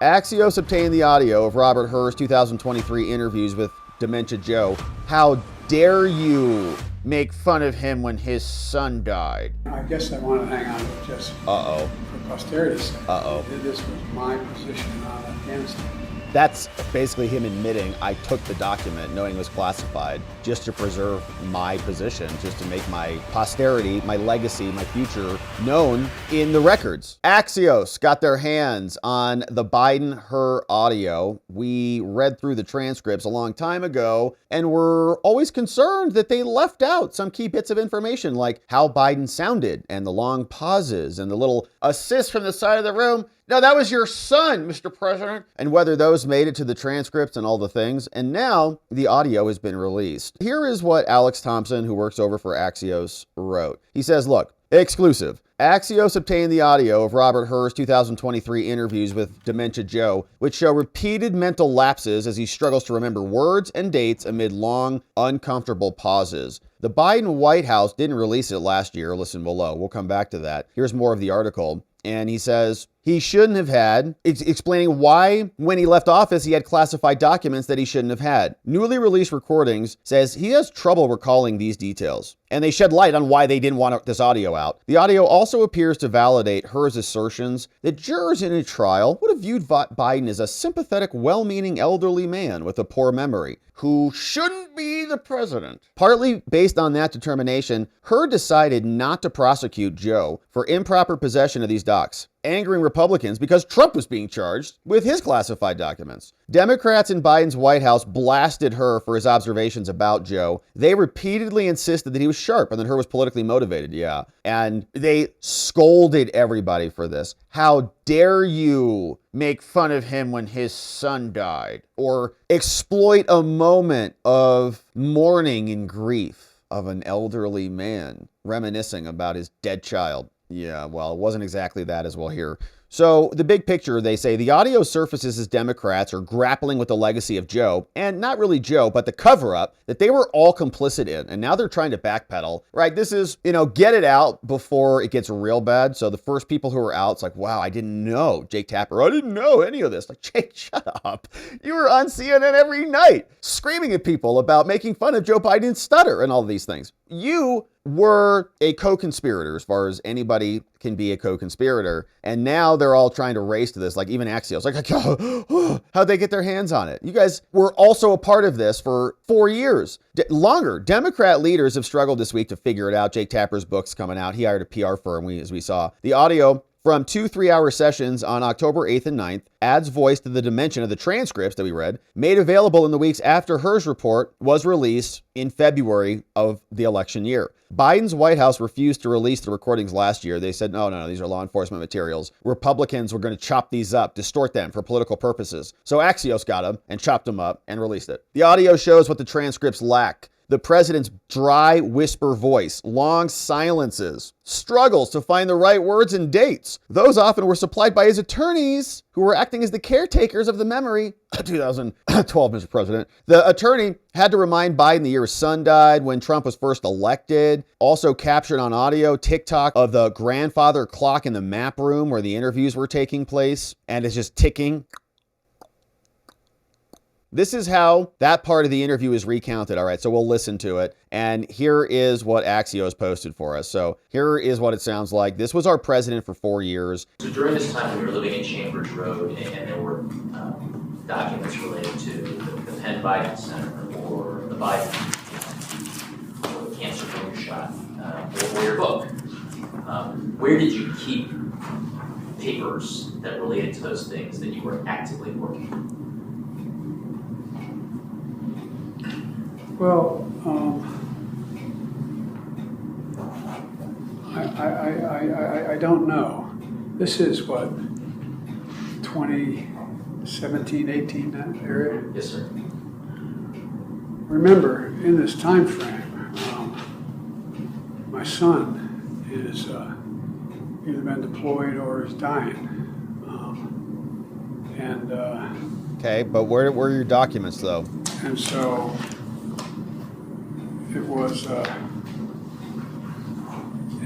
Axios obtained the audio of Biden-Hur's 2023 interviews with Dementia Joe. How dare you make fun of him when his son died? I guess I want to hang on to it just for posterity's sake. This was my position on Afghanistan. That's basically him admitting I took the document knowing it was classified just to preserve my position, just to make my posterity, my legacy, my future known in the records. Axios got their hands on the Biden-Hur audio. We read through the transcripts a long time ago and were always concerned that they left out some key bits of information like how Biden sounded and the long pauses and the little assist from the side of the room. No, that was your son, Mr. President. And whether those made it to the transcripts and all the things. And now the audio has been released. Here is what Alex Thompson, who works over for Axios, wrote. He says, look, exclusive. Axios obtained the audio of Biden-Hur's 2023 interviews with Dementia Joe, which show repeated mental lapses as he struggles to remember words and dates amid long, uncomfortable pauses. The Biden White House didn't release it last year. Listen below. We'll come back to that. Here's more of the article. And he says he shouldn't have had, explaining why when he left office, he had classified documents that he shouldn't have had. Newly released recordings says he has trouble recalling these details. And they shed light on why they didn't want this audio out. The audio also appears to validate Hur's assertions that jurors in a trial would have viewed Biden as a sympathetic, well-meaning elderly man with a poor memory who shouldn't be the president. Partly based on that determination, Hur decided not to prosecute Joe for improper possession of these docs, angering Republicans because Trump was being charged with his classified documents. Democrats in Biden's White House blasted Hur for his observations about Joe. They repeatedly insisted that he was sharp and that Hur was politically motivated. Yeah. And they scolded everybody for this. How dare you make fun of him when his son died, or exploit a moment of mourning and grief of an elderly man reminiscing about his dead child. Yeah, well, it wasn't exactly that, as we'll hear. So the big picture, they say, the audio surfaces as Democrats are grappling with the legacy of Joe, and not really Joe, but the cover-up that they were all complicit in. And now they're trying to backpedal, right? This is, get it out before it gets real bad. So the first people who are out, it's like, wow, I didn't know. Jake Tapper, I didn't know any of this. Like, Jake, shut up. You were on CNN every night screaming at people about making fun of Joe Biden's stutter and all these things. You were a co-conspirator as far as anybody can be a co-conspirator. And now they're all trying to race to this, like even Axios, like, how'd they get their hands on it? You guys were also a part of this for 4 years, longer. Democrat leaders have struggled this week to figure it out. Jake Tapper's book's coming out. He hired a PR firm, as we saw. The audio from 2 3-hour sessions on October 8th and 9th adds voice to the dimension of the transcripts that we read, made available in the weeks after Hur's report was released in February of the election year. Biden's White House refused to release the recordings last year. They said, no, these are law enforcement materials. Republicans were going to chop these up, distort them for political purposes. So Axios got them and chopped them up and released it. The audio shows what the transcripts lack. The president's dry whisper voice, long silences, struggles to find the right words and dates. Those often were supplied by his attorneys, who were acting as the caretakers of the memory. 2012, Mr. President. The attorney had to remind Biden the year his son died, when Trump was first elected. Also captured on audio, TikTok of the grandfather clock in the map room where the interviews were taking place, and it's just ticking. This is how that part of the interview is recounted. All right, so we'll listen to it. And here is what Axios posted for us. So here is what it sounds like. This was our president for 4 years. So during this time, we were living in Chambers Road, and there were documents related to the Penn Biden Center, or the Biden, or the cancer shot, or your book. Where did you keep papers that related to those things that you were actively working on? Well, I don't know. This is what, 2017, 18, that area? Yes, sir. Remember, in this time frame, my son is either been deployed or is dying. Okay, but where were your documents, though? And so it was,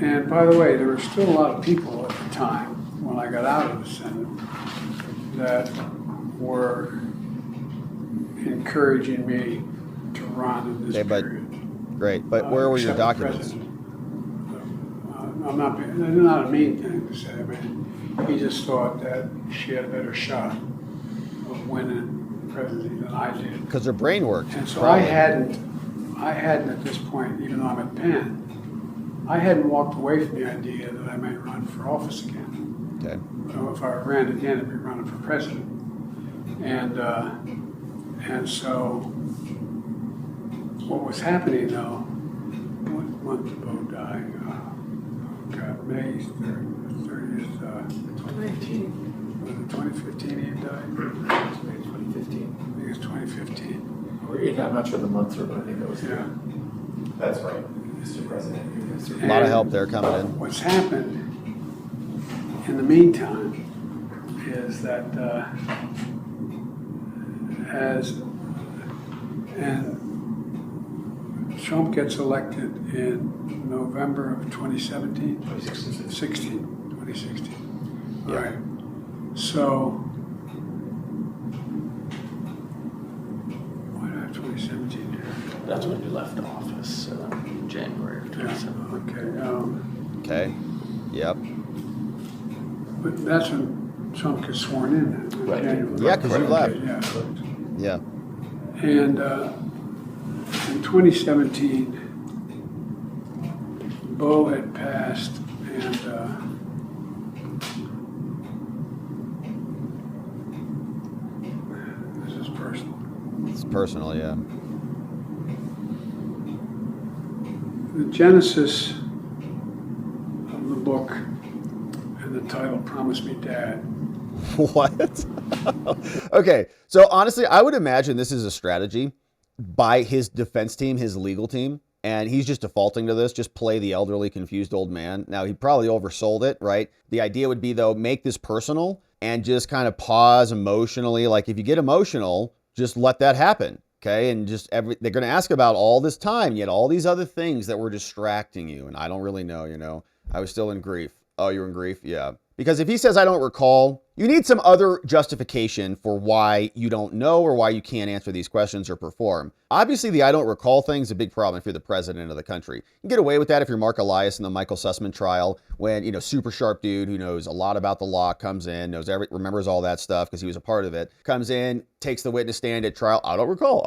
and by the way, there were still a lot of people at the time when I got out of the Senate that were encouraging me to run in this Okay, but period. great. But where were your Except the documents? president. I'm not, it's not a mean thing to say. I mean, he just thought that she had a better shot of winning the presidency than I did. Because their brain worked. And so probably. I hadn't at this point, even though I'm at Penn, I hadn't walked away from the idea that I might run for office again. Okay. If I ran again, I'd be running for president. And so what was happening though, what month did Bo die? God, May 30th, 2018. was it 2015 he died? Maybe 2015. I think it's 2015. Or, yeah, I'm not sure the months are, but I think that was. Yeah. That's right, Mr. President. A lot of help there coming in. What's happened in the meantime is that and Trump gets elected in November of 2017? 2016. Yeah. All right. So, why do I have 2017 here? That's when you left office, January of 2017. Okay. Okay. Yep. But that's when Trump gets sworn in then, Right. January. Yeah, 'cause you left. Yeah. Yeah. And in 2017, Bo had passed, and this is personal. It's personal, yeah. The genesis of the book and the title, Promise Me Dad, What? Okay, so honestly, I would imagine this is a strategy by his defense team, his legal team, and he's just defaulting to this, just play the elderly, confused old man. Now, he probably oversold it, right? The idea would be, though, make this personal and just kind of pause emotionally. Like, if you get emotional, just let that happen, okay? And just they're going to ask about all this time, yet all these other things that were distracting you, and I don't really know, you know? I was still in grief. Oh, you're in grief? Yeah. Because if he says, I don't recall, you need some other justification for why you don't know or why you can't answer these questions or perform. Obviously, the I don't recall thing is a big problem if you're the president of the country. You can get away with that if you're Mark Elias in the Michael Sussman trial, when, you know, super sharp dude who knows a lot about the law comes in, remembers all that stuff because he was a part of it, comes in, takes the witness stand at trial. I don't recall.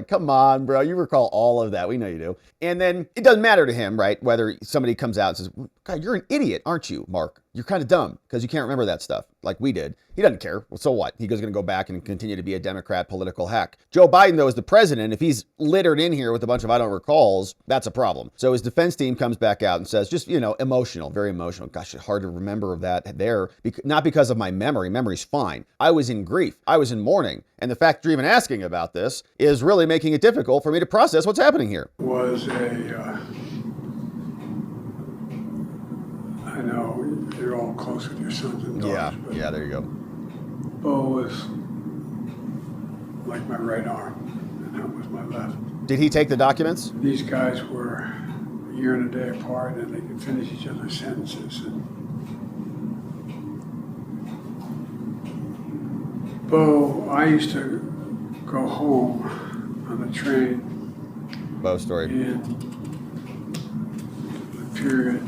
Come on, bro. You recall all of that. We know you do. And then it doesn't matter to him, right? Whether somebody comes out and says, God, you're an idiot, aren't you, Mark? You're kind of dumb because you can't remember that stuff like we did. He doesn't care. Well, so what? He's going to go back and continue to be a Democrat political hack. Joe Biden, though, is the president. If he's littered in here with a bunch of I don't recalls, that's a problem. So his defense team comes back out and says, just, you know, emotional, very emotional. Gosh, it's hard to remember that there. Not because of my memory. Memory's fine. I was in grief. I was in mourning. And the fact you're even asking about this is really making it difficult for me to process what's happening here. was I know you're all close with your sons and daughters, but Yeah, there you go. Bo was like my right arm, and that was my left. Did he take the documents? These guys were a year and a day apart, and they could finish each other's sentences. And Bo, I used to go home on the train Bo story. in the period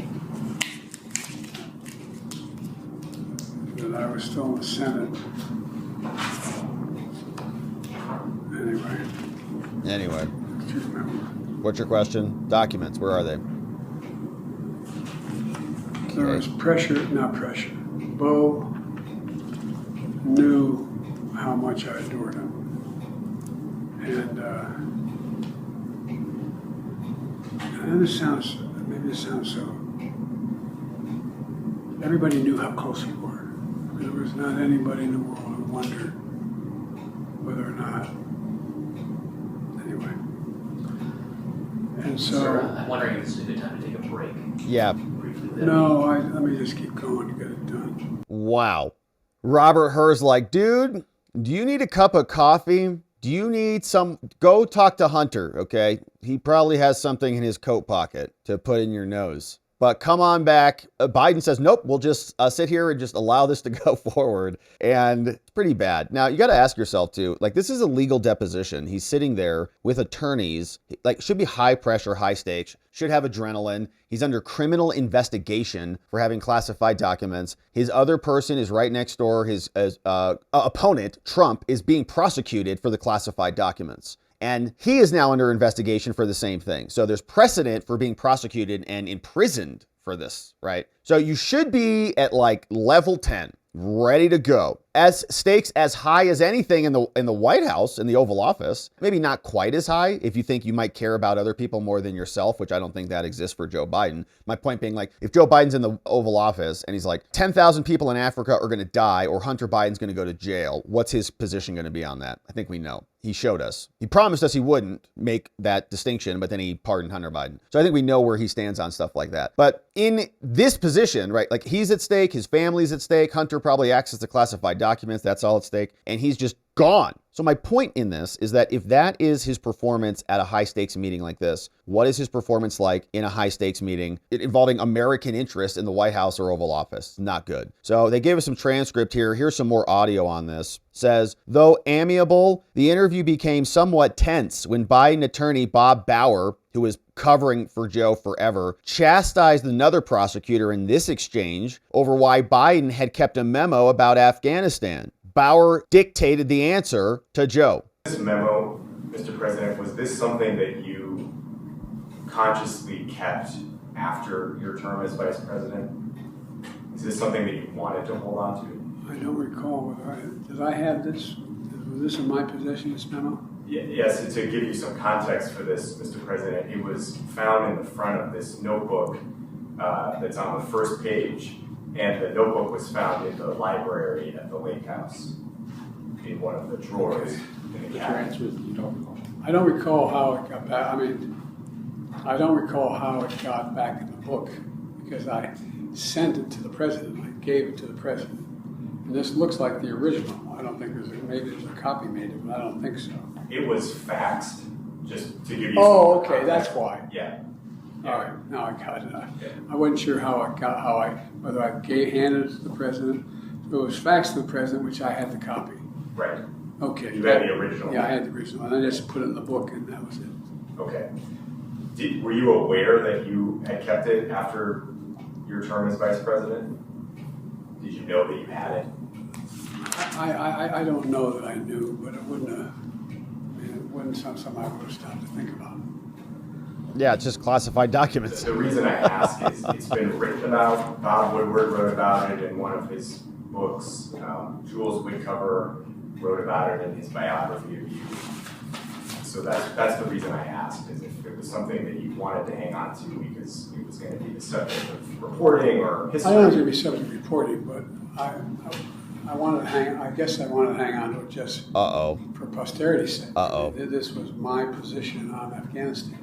that I was still in the Senate. Anyway, If you remember. what's your question? Documents, where are they? There was not pressure. Bo knew how much I adored him. And this sounds so. Everybody knew how close we were. There was not anybody in the world who wondered whether or not. Anyway. And so. Sir, I'm wondering if this is a good time to take a break. Yeah. Briefly. No, let me just keep going to get it done. Wow. Robert Hur's like, dude, do you need a cup of coffee? Do you need go talk to Hunter, okay? He probably has something in his coat pocket to put in your nose. but come on back. Biden says, nope, we'll just sit here and just allow this to go forward. And it's pretty bad. Now, you got to ask yourself, too, like, this is a legal deposition. He's sitting there with attorneys, like, should be high pressure, high stakes, should have adrenaline. He's under criminal investigation for having classified documents. His other person is right next door. His opponent, Trump, is being prosecuted for the classified documents. And he is now under investigation for the same thing. So there's precedent for being prosecuted and imprisoned for this, right? So you should be at like level 10, ready to go. As stakes as high as anything in the White House, in the Oval Office. Maybe not quite as high if you think you might care about other people more than yourself, which I don't think that exists for Joe Biden. My point being, like, if Joe Biden's in the Oval Office and he's like, 10,000 people in Africa are going to die or Hunter Biden's going to go to jail, what's his position going to be on that? I think we know. He showed us. He promised us he wouldn't make that distinction, but then he pardoned Hunter Biden. So I think we know where he stands on stuff like that. But in this position, right, like, he's at stake, his family's at stake, Hunter probably access to classified documents, that's all at stake, and he's just gone. So my point in this is that if that is his performance at a high stakes meeting like this, what is his performance like in a high stakes meeting involving American interest in the White House or Oval Office? Not good. So they gave us some transcript here. Here's some more audio on this. Says, though amiable, the interview became somewhat tense when Biden attorney Bob Bauer, who was covering for Joe forever, chastised another prosecutor in this exchange over why Biden had kept a memo about Afghanistan. Bauer dictated the answer to Joe. This memo, Mr. President, was this something that you consciously kept after your term as vice president? Is this something that you wanted to hold on to? I don't recall whether did I have this? Was this in my possession, this memo? Yes, to give you some context for this, Mr. President, it was found in the front of this notebook that's on the first page. And the notebook was found in the library at the Lake House in one of the drawers in the cabinet. I don't recall how it got back. I mean, I don't recall how it got back in the book because I sent it to the president. I gave it to the president. And this looks like the original. I don't think maybe there's a copy made of it, but I don't think so. It was faxed, just to give you Oh, some okay, context. that's why. Yeah. All right, now I got it. I wasn't sure whether I handed it to the president. It was faxed to the president, which I had the copy. Right. Okay. You had the original? Yeah, I had the original, and I just put it in the book, and that was it. Okay. Were you aware that you had kept it after your term as vice president? Did you know that you had it? I don't know that I knew, but it wasn't something I would have stopped to think about. Yeah, it's just classified documents. The reason I ask is it's been written about. Bob Woodward wrote about it in one of his books. Jules Whitcover wrote about it in his biography of you. So that's the reason I asked, is if it was something that you wanted to hang on to because it was going to be the subject of reporting or history. I don't know if it would be subject to reporting, but I wanted to hang. I guess I wanted to hang on to it just for posterity's sake. This was my position on Afghanistan.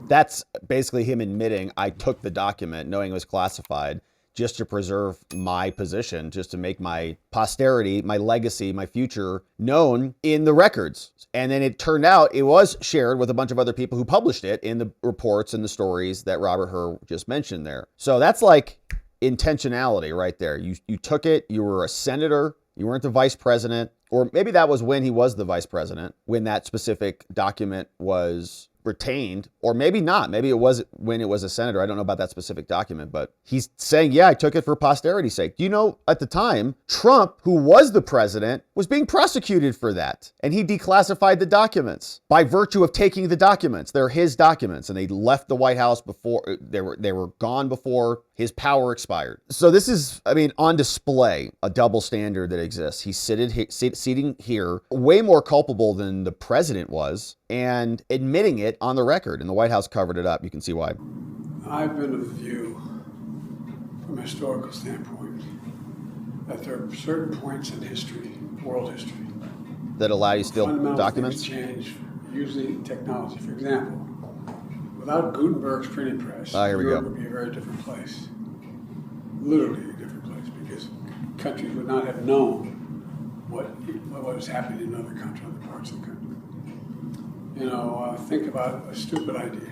That's basically him admitting I took the document knowing it was classified just to preserve my position, just to make my posterity, my legacy, my future known in the records. And then it turned out it was shared with a bunch of other people who published it in the reports and the stories that Robert Hur just mentioned there. So that's like intentionality right there. You took it, you were a senator, you weren't the vice president, or maybe that was when he was the vice president, when that specific document was retained, or maybe not. Maybe it was when it was a senator. I don't know about that specific document, but he's saying, yeah, I took it for posterity's sake. Do you know, at the time, Trump, who was the president, was being prosecuted for that. And he declassified the documents by virtue of taking the documents. They're his documents, and they left the White House before, they were gone before his power expired. So this is, I mean, on display, a double standard that exists. He's sitting here, way more culpable than the president was, and admitting it on the record, and the White House covered it up. You can see why. I've been of the view, from a historical standpoint, that there are certain points in history, world history, that allow you still fundamental documents? things change, usually technology. For example, without Gutenberg's printing press, Here we Europe go. would be a very different place. Literally a different place, because countries would not have known what was happening in other countries, other parts of the country. You know, think about a stupid idea,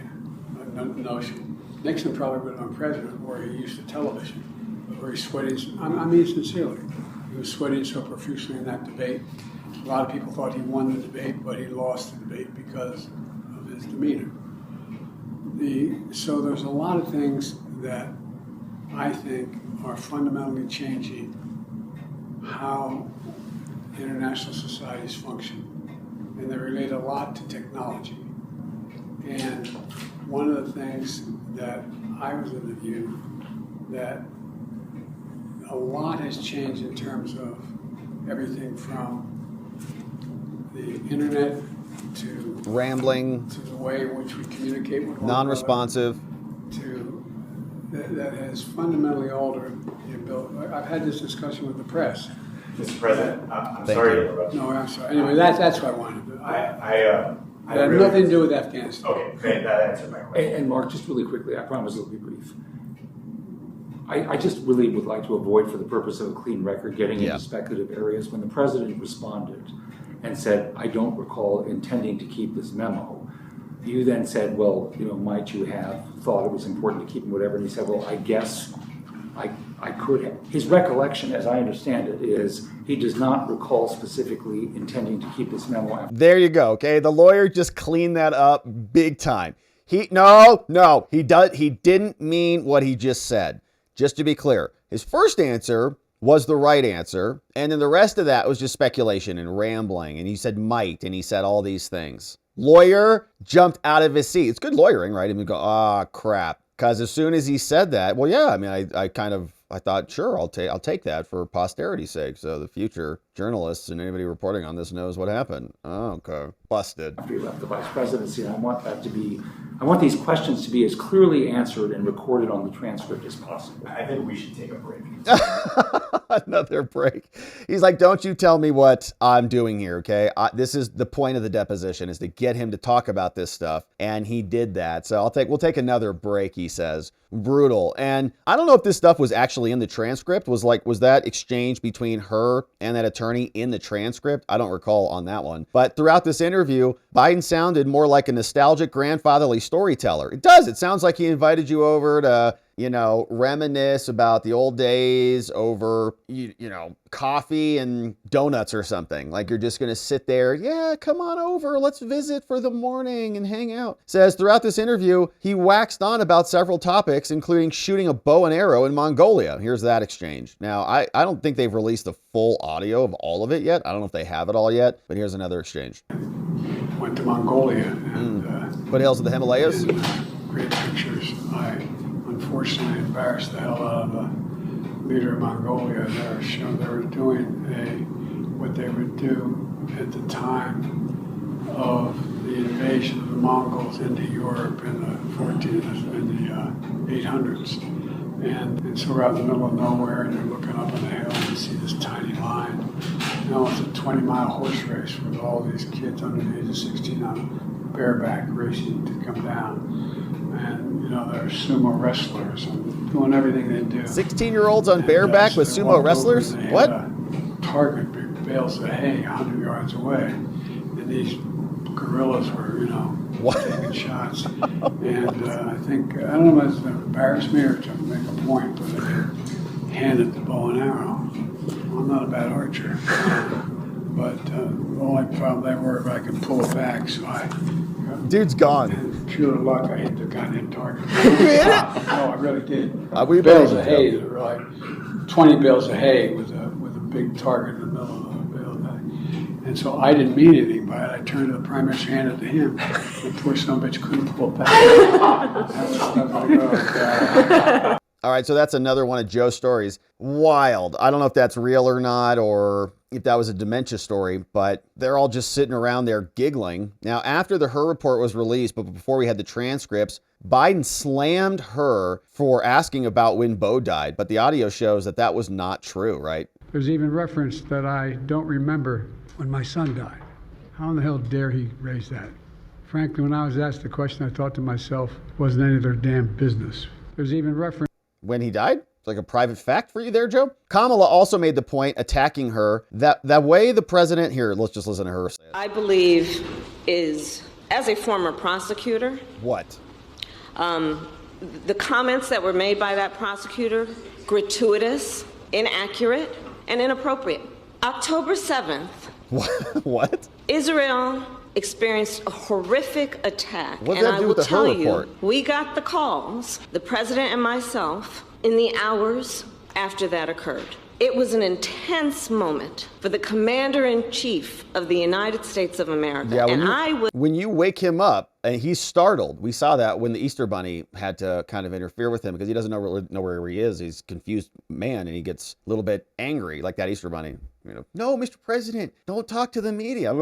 a notion. Nixon probably would have been president, or he used to television, where he's sweating. I mean sincerely, he was sweating so profusely in that debate. A lot of people thought he won the debate, but he lost the debate because of his demeanor. So there's a lot of things that I think are fundamentally changing how international societies function, and they relate a lot to technology. And one of the things that I was of the view that a lot has changed in terms of everything from the internet to Rambling, to the way in which we communicate with one non-responsive. to that has fundamentally altered the ability. I've had this discussion with the press. Mr. President, I'm Thank sorry you. to interrupt you. No, I'm sorry. Anyway, that's what I wanted to do. I It had really- nothing to do with Afghanistan. Okay, great, that answered my question. And Mark, just really quickly, I promise it'll be brief. I just really would like to avoid, for the purpose of a clean record, getting Yeah. into speculative areas. When the president responded and said, I don't recall intending to keep this memo, you then said, well, might you have thought it was important to keep whatever? And he said, well, I guess I could have. His recollection, as I understand it, is he does not recall specifically intending to keep this memo. There you go. Okay. The lawyer just cleaned that up big time. He didn't mean what he just said. Just to be clear, his first answer was the right answer. And then the rest of that was just speculation and rambling. And he said might, and he said all these things. Lawyer jumped out of his seat. It's good lawyering, right? He would go, crap. Because as soon as he said that, well, yeah, I mean, I thought, sure, I'll take that for posterity's sake. So the future journalists and anybody reporting on this knows what happened. Oh, okay. Busted. After he left the vice presidency, I want these questions to be as clearly answered and recorded on the transcript as possible. I think we should take a break. Another break. He's like, don't you tell me what I'm doing here, okay? This is the point of the deposition, is to get him to talk about this stuff, and he did that. So we'll take another break, he says. Brutal. And I don't know if this stuff was actually in the transcript. Was that exchange between her and that attorney in the transcript? I don't recall on that one. But throughout this interview, Biden sounded more like a nostalgic grandfatherly storyteller. It does. It sounds like he invited you over to, reminisce about the old days over, coffee and donuts or something. Like you're just going to sit there. Yeah, come on over. Let's visit for the morning and hang out. Says throughout this interview, he waxed on about several topics, including shooting a bow and arrow in Mongolia. Here's that exchange. Now, I don't think they've released the full audio of all of it yet. I don't know if they have it all yet, but here's another exchange. Went to Mongolia and Foothills of the Himalayas. great pictures. I unfortunately embarrassed the hell out of the leader of Mongolia. They were doing what they would do at the time of the invasion of the Mongols into Europe in the 800s. And so we're out in the middle of nowhere, and you're looking up on the hill and see this tiny line. It's a 20-mile horse race with all these kids under the age of 16 on bareback racing to come down. And, they're sumo wrestlers and doing everything they do. 16-year-olds on bareback with sumo wrestlers? What? Target big bales of hay 100 yards away. And these guerrillas were, taking shots. And I don't know if it's embarrassed me or to make a point, but they handed the bow and arrow. I'm not a bad archer. But the only problem they were if I could pull it back, so Dude's gone. pure luck, I hit the goddamn target. You hit it? No, I really did. We Bales believe of it, hay, Joe. that were like 20 bales of hay with a big target in the middle of the bale of hay. And so I didn't mean anything by it. I turned to the prime minister, handed it to him. The poor son of a bitch couldn't pull it back. I was like, oh, God. All right, so that's another one of Joe's stories. Wild. I don't know if that's real or not, or if that was a dementia story, but they're all just sitting around there giggling. Now, after the Hur report was released, but before we had the transcripts, Biden slammed her for asking about when Bo died, but the audio shows that was not true, right? There's even reference that I don't remember when my son died. How in the hell dare he raise that? Frankly, when I was asked the question, I thought to myself, wasn't any of their damn business. There's even reference. When he died? It's like a private fact for you there, Joe? Kamala also made the point, attacking her, that way the president, here, let's just listen to her say it. I believe as a former prosecutor, What? The comments that were made by that prosecutor, gratuitous, inaccurate, and inappropriate. October 7th. What? Israel experienced a horrific attack. What And does that I do will with the Hur tell you, report? we got the calls, the president and myself, in the hours after that occurred. It was an intense moment for the commander-in-chief of the United States of America. Yeah, And when you wake him up and he's startled, we saw that when the Easter Bunny had to kind of interfere with him because he doesn't know where he is. He's a confused man and he gets a little bit angry, like that Easter Bunny. You know, no, Mr. President, don't talk to the media.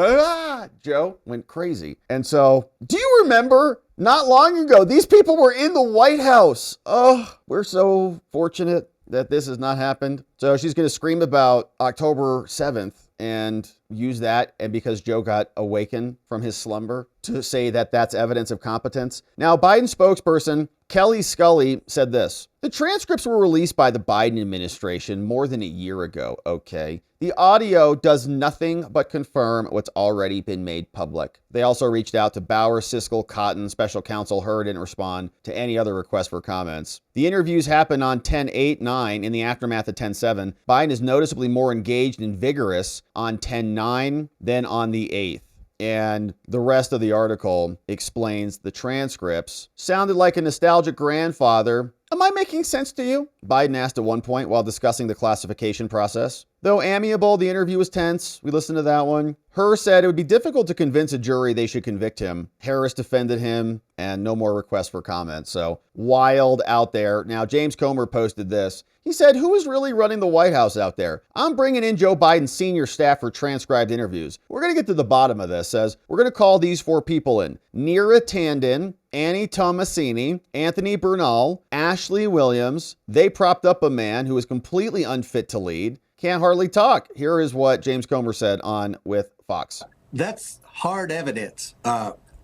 Joe went crazy. And so, do you remember not long ago, these people were in the White House? Oh, we're so fortunate that this has not happened. So she's going to scream about October 7th and use that, and because Joe got awakened from his slumber, to say that that's evidence of competence. Now, Biden spokesperson Kelly Scully said this: the transcripts were released by the Biden administration more than a year ago, okay? The audio does nothing but confirm what's already been made public. They also reached out to Bauer, Siskel, Cotton, special counsel Hur didn't respond to any other requests for comments. The interviews happened on 10/8/9 in the aftermath of 10/7. Biden is noticeably more engaged and vigorous on 10/9 than on the 8th. And the rest of the article explains the transcripts sounded like a nostalgic grandfather. Am I making sense to you? Biden asked at one point while discussing the classification process. Though amiable, the interview was tense. We listened to that one. Hur said it would be difficult to convince a jury they should convict him. Harris defended him, and no more requests for comment. So wild out there. Now, James Comer posted this. He said, who is really running the White House out there? I'm bringing in Joe Biden's senior staff for transcribed interviews. We're going to get to the bottom of this. Says, we're going to call these 4 people in. Neera Tanden, Annie Tomasini, Anthony Bernal, Ashley Williams. They propped up a man who was completely unfit to lead. Can't hardly talk. Here is what James Comer said on with Fox. That's hard evidence.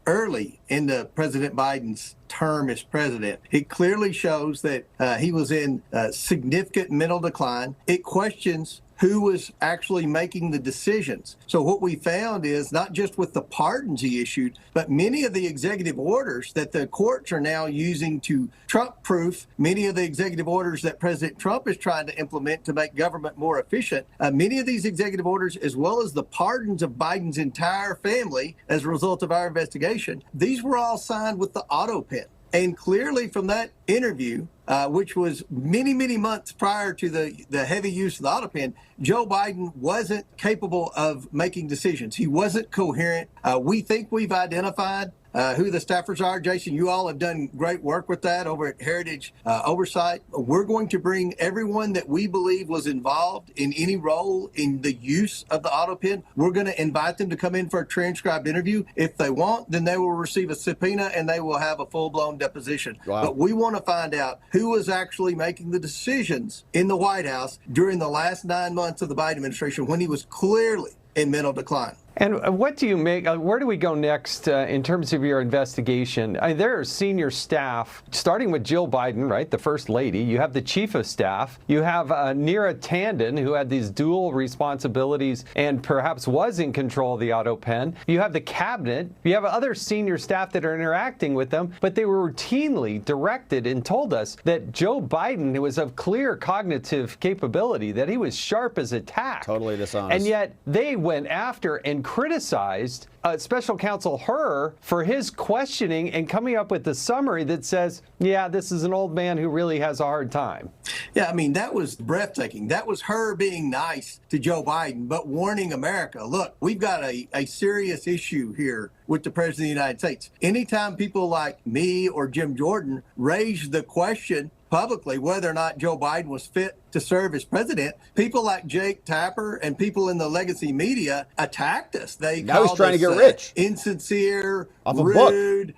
Early into President Biden's term as president, it clearly shows that he was in significant mental decline. It questions who was actually making the decisions. So what we found is not just with the pardons he issued, but many of the executive orders that the courts are now using to Trump-proof, many of the executive orders that President Trump is trying to implement to make government more efficient, many of these executive orders, as well as the pardons of Biden's entire family as a result of our investigation, these were all signed with the Autopen. And clearly from that interview, which was many, many months prior to the heavy use of the Autopen, Joe Biden wasn't capable of making decisions. He wasn't coherent. We think we've identified who the staffers are. Jason, you all have done great work with that over at Heritage Oversight. We're going to bring everyone that we believe was involved in any role in the use of the Autopen. We're going to invite them to come in for a transcribed interview. If they want, then they will receive a subpoena and they will have a full-blown deposition. Wow. But we want to find out who was actually making the decisions in the White House during the last 9 months of the Biden administration when he was clearly in mental decline. And what do you make, where do we go next in terms of your investigation? There are senior staff, starting with Jill Biden, right, the first lady. You have the chief of staff. You have Neera Tanden, who had these dual responsibilities and perhaps was in control of the Autopen. You have the cabinet. You have other senior staff that are interacting with them, but they were routinely directed and told us that Joe Biden, who was of clear cognitive capability, that he was sharp as a tack. Totally dishonest. And yet they went after and criticized special counsel Hur for his questioning and coming up with a summary that says, yeah, this is an old man who really has a hard time. Yeah, I mean, that was breathtaking. That was her being nice to Joe Biden, but warning America, look, we've got a serious issue here with the President of the United States. Anytime people like me or Jim Jordan raise the question publicly whether or not Joe Biden was fit to serve as president, people like Jake Tapper and people in the legacy media attacked us. They Now he's called trying us, to get rich. Insincere, Off a book. rude,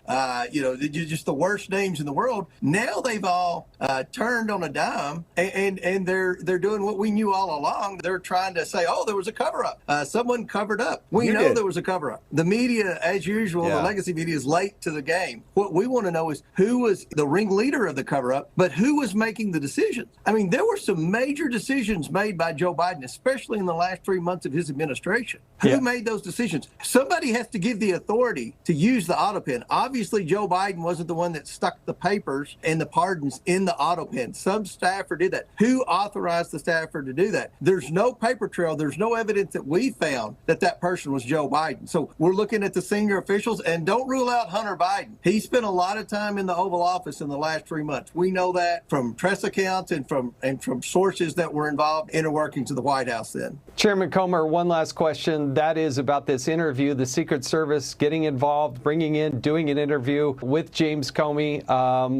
just the worst names in the world. Now they've all turned on a dime and they're doing what we knew all along. They're trying to say, oh, there was a cover-up. Someone covered up. We You know did. there was a cover-up. The media, as usual, Yeah. the legacy media is late to the game. What we want to know is who was the ringleader of the cover-up, but who was making the decisions. I mean, there were some major decisions made by Joe Biden, especially in the last 3 months of his administration. Who made those decisions? Somebody has to give the authority to use the Autopen. Obviously, Joe Biden wasn't the one that stuck the papers and the pardons in the Autopen. Some staffer did that. Who authorized the staffer to do that? There's no paper trail. There's no evidence that we found that that person was Joe Biden. So we're looking at the senior officials, and don't rule out Hunter Biden. He spent a lot of time in the Oval Office in the last 3 months. We know that from press accounts and from sources that were involved in the workings of the White House then. Chairman Comer, one last question. That is about this interview, the Secret Service getting involved, bringing in, doing an interview with James Comey.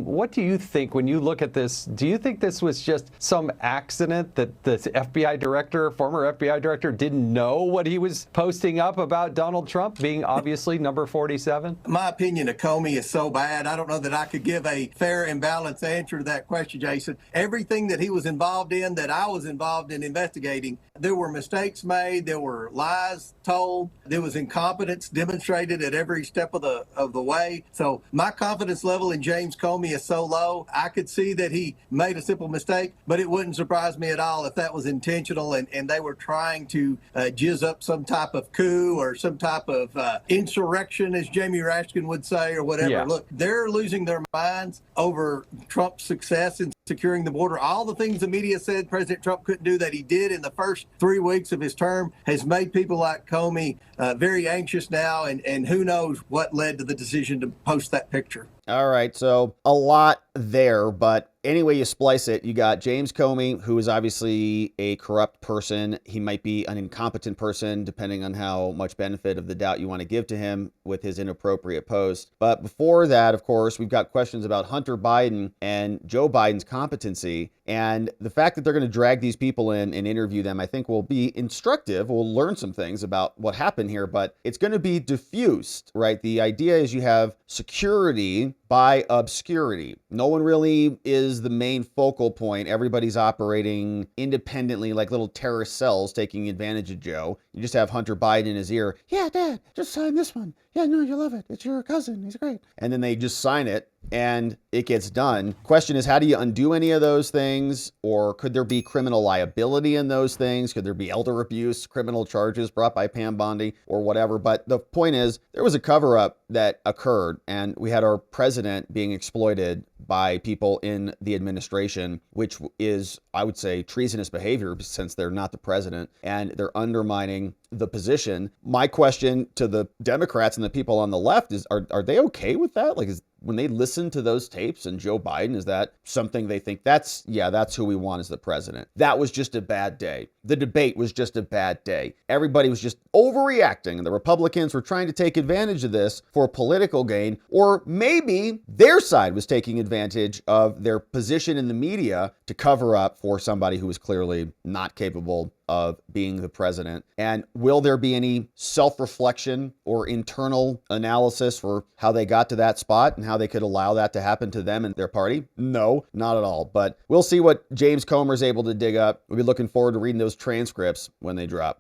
What do you think when you look at this? Do you think this was just some accident that the FBI director, former FBI director, didn't know what he was posting up about Donald Trump being obviously number 47? My opinion of Comey is so bad, I don't know that I could give a fair and balanced answer to that question, Jason. Everything that he was involved in, that I was involved in investigating, there were mistakes made, there were lies told, there was incompetence demonstrated at every step of the way. So my confidence level in James Comey is so low, I could see that he made a simple mistake, but it wouldn't surprise me at all if that was intentional and they were trying to jizz up some type of coup or some type of insurrection, as Jamie Raskin would say, or whatever. Yeah. Look, they're losing their minds over Trump's success in securing the border. All the things the media said President Trump couldn't do that he did in the first 3 weeks of his term has made people like Comey very anxious now, and who knows what led to the decision to post that picture. All right, so a lot there, but anyway you splice it, you got James Comey, who is obviously a corrupt person. He might be an incompetent person, depending on how much benefit of the doubt you want to give to him with his inappropriate post. But before that, of course, we've got questions about Hunter Biden and Joe Biden's competency. And the fact that they're going to drag these people in and interview them, I think will be instructive. We'll learn some things about what happened here, but it's going to be diffused, right? The idea is you have security by obscurity. No one really is the main focal point. Everybody's operating independently like little terrorist cells taking advantage of Joe. You just have Hunter Biden in his ear. Yeah, Dad, just sign this one. Yeah, no, you'll love it. It's your cousin. He's great. And then they just sign it and it gets done. Question is, how do you undo any of those things? Or could there be criminal liability in those things? Could there be elder abuse, criminal charges brought by Pam Bondi or whatever? But the point is, there was a cover-up that occurred, and we had our president being exploited by people in the administration, which is, I would say, treasonous behavior since they're not the president and they're undermining the position. My question to the Democrats and the people on the left is, are they okay with that? Like, when they listen to those tapes and Joe Biden, is that something they think that's who we want as the president? That was just a bad day. The debate was just a bad day. Everybody was just overreacting, and the Republicans were trying to take advantage of this for political gain, or maybe their side was taking advantage of their position in the media to cover up for somebody who was clearly not capable of being the president. And will there be any self-reflection or internal analysis for how they got to that spot and how they could allow that to happen to them and their party? No, not at all. But we'll see what James Comer is able to dig up. We'll be looking forward to reading those transcripts when they drop.